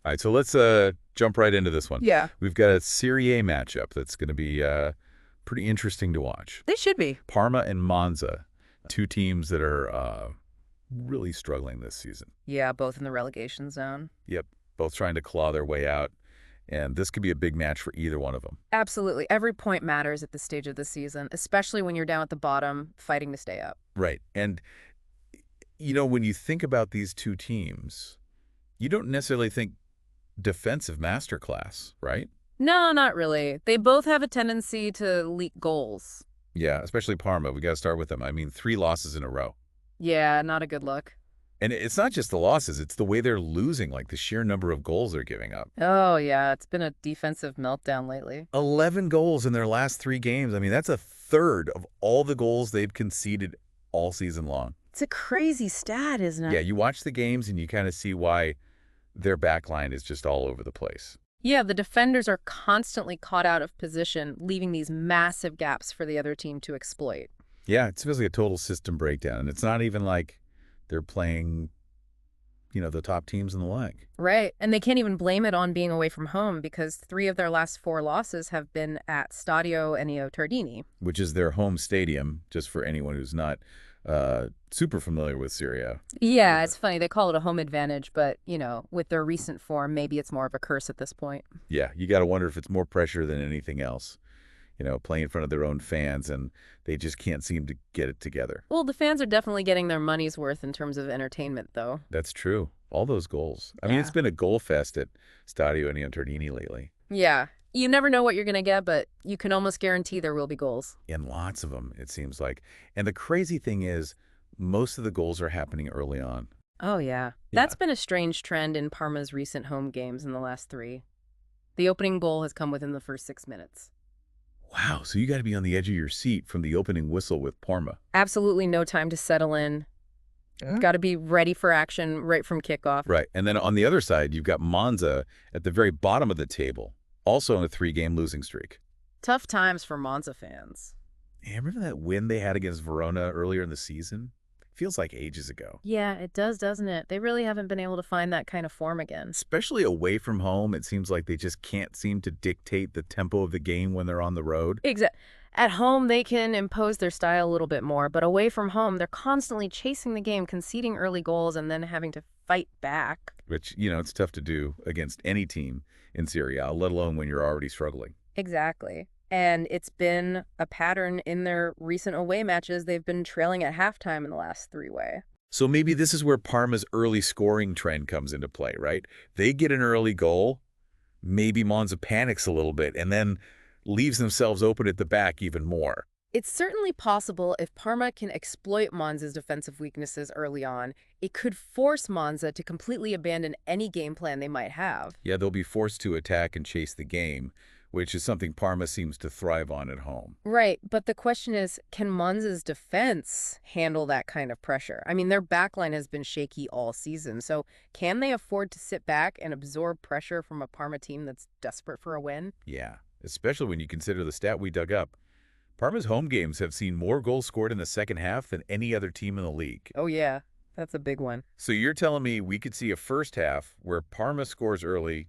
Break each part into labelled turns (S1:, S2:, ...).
S1: All right, so let's jump right into this one.
S2: Yeah,
S1: We've got a Serie A matchup that's going to be pretty interesting to watch.
S2: they should be.
S1: Parma and Monza, two teams that are really struggling this season.
S2: Yeah, both in the relegation zone.
S1: Yep, both trying to claw their way out, and this could be a big match for either one of them.
S2: Absolutely. Every point matters at this stage of the season, especially when you're down at the bottom fighting to stay up.
S1: Right, and when you think about these two teams, you don't necessarily think defensive masterclass, right?
S2: No, not really. They both have a tendency to leak goals.
S1: Yeah, especially Parma. We got to start with them. I mean, 3 losses in a row.
S2: Yeah, not a good look.
S1: And it's not just the losses, it's the way they're losing, like the sheer number of goals they're giving up.
S2: Oh, yeah, it's been a defensive meltdown lately.
S1: 11 goals in their last 3 games. I mean, that's a third of all the goals they've conceded all season long.
S2: It's a crazy stat, isn't it?
S1: Yeah, you watch the games and you kind of see why their back line is just all over the place.
S2: Yeah, the defenders are constantly caught out of position, leaving these massive gaps for the other team to exploit.
S1: Yeah, it feels like a total system breakdown. And it's not even like they're playing, the top teams in the league.
S2: Right. And they can't even blame it on being away from home because 3 of their last 4 losses have been at Stadio Ennio Tardini.
S1: Which is their home stadium, just for anyone who's not super familiar with Serie A.
S2: Yeah, it's funny. They call it a home advantage, but, with their recent form, maybe it's more of a curse at this point.
S1: Yeah, you got to wonder if it's more pressure than anything else, playing in front of their own fans, and they just can't seem to get it together.
S2: Well, the fans are definitely getting their money's worth in terms of entertainment, though.
S1: That's true. All those goals. I mean,
S2: Yeah.
S1: it's been a goal fest at Stadio Ennio Tardini lately,
S2: Yeah. You never know what you're going to get, but you can almost guarantee there will be goals.
S1: and lots of them, it seems like. And the crazy thing is, most of the goals are happening early on.
S2: Oh, yeah. That's been a strange trend in Parma's recent home games in the last 3. The opening goal has come within the first 6 minutes.
S1: Wow, so you got to be on the edge of your seat from the opening whistle with Parma.
S2: Absolutely no time to settle in. Got to be ready for action right from kickoff.
S1: Right. And then on the other side, you've got Monza at the very bottom of the table, also on a 3-game losing streak.
S2: Tough times for Monza fans.
S1: Yeah, remember that win they had against Verona earlier in the season? Feels like ages ago.
S2: Yeah, it does, doesn't it? They really haven't been able to find that kind of form again.
S1: Especially away from home, it seems like they just can't seem to dictate the tempo of the game when they're on the road.
S2: At home, they can impose their style a little bit more, but away from home, they're constantly chasing the game, conceding early goals, and then having to fight back.
S1: Which, it's tough to do against any team in Serie A, let alone when you're already struggling.
S2: Exactly. And it's been a pattern in their recent away matches. They've been trailing at halftime in the last 3-way.
S1: So maybe this is where Parma's early scoring trend comes into play, right? They get an early goal, maybe Monza panics a little bit, and then leaves themselves open at the back even more.
S2: It's certainly possible if Parma can exploit Monza's defensive weaknesses early on, it could force Monza to completely abandon any game plan they might have.
S1: Yeah, they'll be forced to attack and chase the game, which is something Parma seems to thrive on at home.
S2: Right, but the question is, can Monza's defense handle that kind of pressure? I mean, their backline has been shaky all season, so can they afford to sit back and absorb pressure from a Parma team that's desperate for a win?
S1: Yeah, especially when you consider the stat we dug up. Parma's home games have seen more goals scored in the second half than any other team in the league.
S2: Oh, yeah, that's a big one.
S1: So you're telling me we could see a first half where Parma scores early,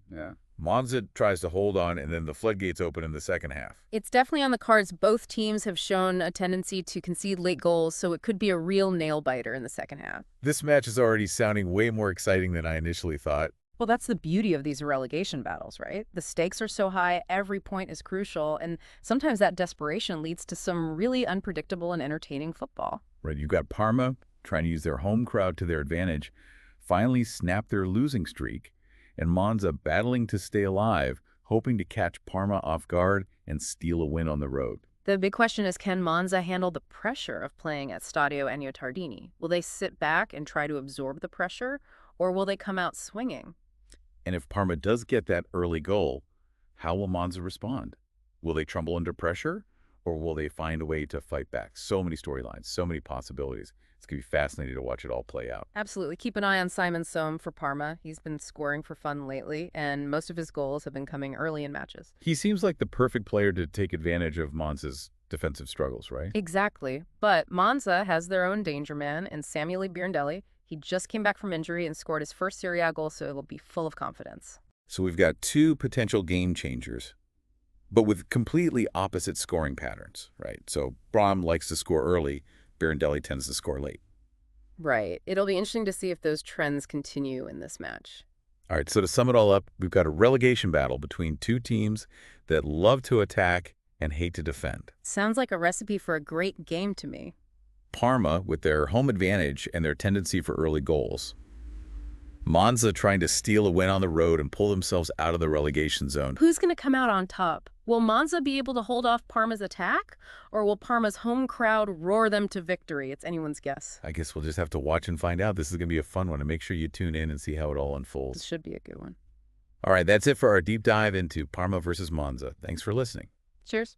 S1: Monza tries to hold on, and then the floodgates open in the second half.
S2: It's definitely on the cards. Both teams have shown a tendency to concede late goals, so it could be a real nail-biter in the second half.
S1: This match is already sounding way more exciting than I initially thought.
S2: Well, that's the beauty of these relegation battles, right? The stakes are so high, every point is crucial, and sometimes that desperation leads to some really unpredictable and entertaining football.
S1: Right, you've got Parma trying to use their home crowd to their advantage, finally snap their losing streak, and Monza battling to stay alive, hoping to catch Parma off guard and steal a win on the road.
S2: The big question is, can Monza handle the pressure of playing at Stadio Ennio Tardini? Will they sit back and try to absorb the pressure, or will they come out swinging?
S1: And if Parma does get that early goal, how will Monza respond? Will they tremble under pressure, or will they find a way to fight back? So many storylines, so many possibilities. It's going to be fascinating to watch it all play out.
S2: Absolutely. Keep an eye on Simon Sohm for Parma. He's been scoring for fun lately, and most of his goals have been coming early in matches.
S1: He seems like the perfect player to take advantage of Monza's defensive struggles, right?
S2: Exactly. But Monza has their own danger man in Samuel Birindelli. He just came back from injury and scored his first Serie A goal, so he'll be full of confidence.
S1: So we've got two potential game changers, but with completely opposite scoring patterns, right? So Brahm likes to score early, Birindelli tends to score late.
S2: Right. It'll be interesting to see if those trends continue in this match.
S1: All right, so to sum it all up, we've got a relegation battle between two teams that love to attack and hate to defend.
S2: Sounds like a recipe for a great game to me.
S1: Parma, with their home advantage and their tendency for early goals. Monza trying to steal a win on the road and pull themselves out of the relegation zone.
S2: Who's going to come out on top? Will Monza be able to hold off Parma's attack? Or will Parma's home crowd roar them to victory? It's anyone's guess.
S1: I guess we'll just have to watch and find out. This is going to be a fun one, and make sure you tune in and see how it all
S2: This
S1: unfolds.
S2: should be a good one.
S1: All right, that's it for our deep dive into Parma versus Monza. Thanks for listening.
S2: Cheers.